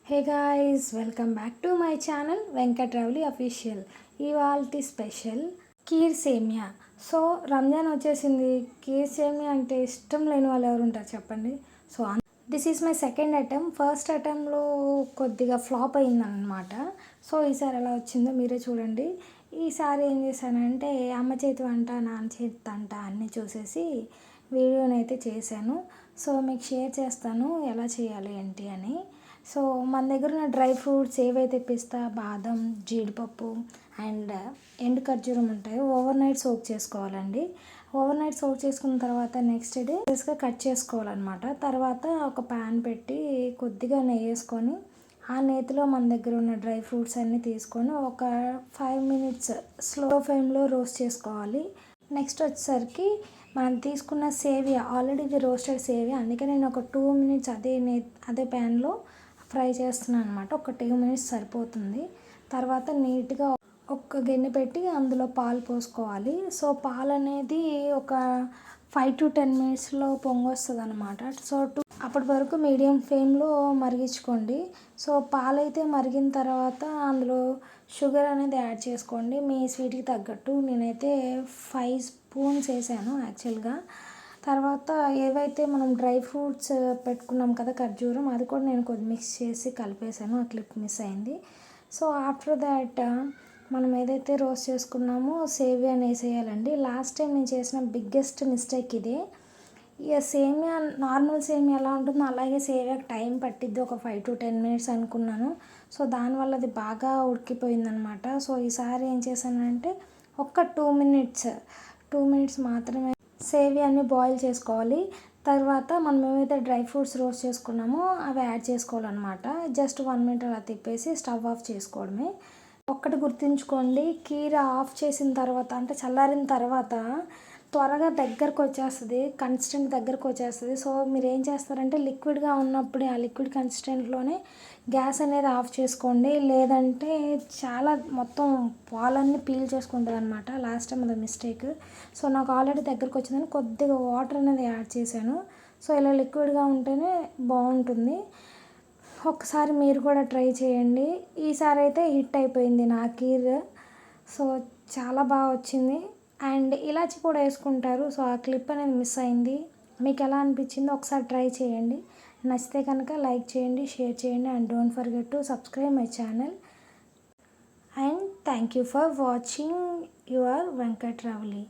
Hey guys, welcome back to my channel Venkatravuli official. ఇవాల్టి special kheer semiya. So Ramzan వచ్చేసింది. కీర్ సేమియా అంటే ఇష్టం లేని వాళ్ళు ఎవరు ఉంటారు చెప్పండి. So this is my second attempt. First అటెంప్ట్లో కొద్దిగా ఫ్లాప్ అయిందనమాట. సో ఈసారి ఎలా వచ్చిందో మీరే చూడండి. ఈసారి ఏం చేశానంటే అమ్మ చేతి వంట నాన్న చేతి వంట అన్నీ చూసేసి వీడియోనైతే చేశాను. సో మీకు షేర్ చేస్తాను ఎలా చేయాలి ఏంటి అని. సో మన దగ్గర ఉన్న డ్రై ఫ్రూట్స్ ఏవైతే పిస్తా, బాదం, జీడిపప్పు అండ్ ఎండు ఖర్జూరం ఉంటాయో ఓవర్ నైట్ సోక్ చేసుకోవాలండి. ఓవర్ నైట్ సోక్ చేసుకున్న తర్వాత నెక్స్ట్ డే కట్ చేసుకోవాలన్నమాట. తర్వాత ఒక ప్యాన్ పెట్టి కొద్దిగా నెయ్యి వేసుకొని ఆ నేతిలో మన దగ్గర ఉన్న డ్రై ఫ్రూట్స్ అన్నీ తీసుకొని ఒక 5 minutes స్లో ఫ్లేమ్లో రోస్ట్ చేసుకోవాలి. నెక్స్ట్ వచ్చేసరికి మనం తీసుకున్న సేవియా, ఆల్రెడీ ఇది రోస్టెడ్ సేవియా, అందుకే నేను ఒక 2 minutes అదే ప్యాన్లో ఫ్రై చేస్తున్నాను అనమాట. ఒక 2 minutes సరిపోతుంది. తర్వాత నీట్గా ఒక గిన్నె పెట్టి అందులో పాలు పోసుకోవాలి. సో పాలు అనేది ఒక 5 to 10 minutesలో పొంగొస్తుంది అనమాట. సో అప్పటి వరకు మీడియం ఫ్లేమ్లో మరిగించుకోండి. సో పాలైతే మరిగిన తర్వాత అందులో షుగర్ అనేది యాడ్ చేసుకోండి మీ స్వీట్కి తగ్గట్టు. నేనైతే 5 spoons వేసాను యాక్చువల్గా. తర్వాత ఏవైతే మనం డ్రై ఫ్రూట్స్ పెట్టుకున్నాం కదా ఖర్జూరం, అది కూడా నేను కొద్ది మిక్స్ చేసి కలిపేసాను. ఆ క్లిప్ మిస్ అయింది. సో ఆఫ్టర్ దాట్ మనం ఏదైతే రోస్ట్ చేసుకున్నామో సేమియాని వేసేయాలండి. లాస్ట్ టైం నేను చేసిన బిగ్గెస్ట్ మిస్టేక్ ఇదే. ఇక సేమియా నార్మల్ సేమియా ఎలా ఉంటుందో అలాగే సేమియాకి టైం పట్టిద్ది, ఒక 5 to 10 minutes అనుకున్నాను. సో దానివల్ల అది బాగా ఉడికిపోయిందనమాట. సో ఈసారి ఏం చేశానంటే ఒక 2 minutes మాత్రమే సేమియాని బాయిల్ చేసుకోవాలి. తర్వాత మనం ఏవైతే డ్రై ఫ్రూట్స్ రోస్ట్ చేసుకున్నామో అవి యాడ్ చేసుకోవాలన్నమాట. జస్ట్ 1 minute అలా తిప్పేసి స్టవ్ ఆఫ్ చేసుకోవడమే. ఒక్కటి గుర్తుంచుకోండి, కీర ఆఫ్ చేసిన తర్వాత అంటే చల్లారిన తర్వాత త్వరగా దగ్గరకు వచ్చేస్తుంది, కన్సిస్టెంట్ దగ్గరకు వచ్చేస్తుంది. సో మీరు ఏం చేస్తారంటే లిక్విడ్గా ఉన్నప్పుడే ఆ లిక్విడ్ కన్సిస్టెంట్లోనే గ్యాస్ అనేది ఆఫ్ చేసుకోండి. లేదంటే చాలా మొత్తం పాలన్నీ పీల్ చేసుకుంటుంది అనమాట. లాస్ట్ టైం అది మిస్టేక్. సో నాకు ఆల్రెడీ దగ్గరకు వచ్చిందని కొద్దిగా వాటర్ అనేది యాడ్ చేశాను. సో ఇలా లిక్విడ్గా ఉంటేనే బాగుంటుంది. ఒకసారి మీరు కూడా ట్రై చేయండి. ఈసారి అయితే హిట్ అయిపోయింది నా కీర్. సో చాలా బాగా వచ్చింది. అండ్ ఇలాచి కూడా వేసుకుంటారు. సో ఆ క్లిప్ అనేది మిస్ అయింది. మీకు ఎలా అనిపించిందో ఒకసారి ట్రై చేయండి. నచ్చితే కనుక లైక్ చేయండి, షేర్ చేయండి and don't forget to subscribe my channel. And thank you for watching your వెంకట్రావులి.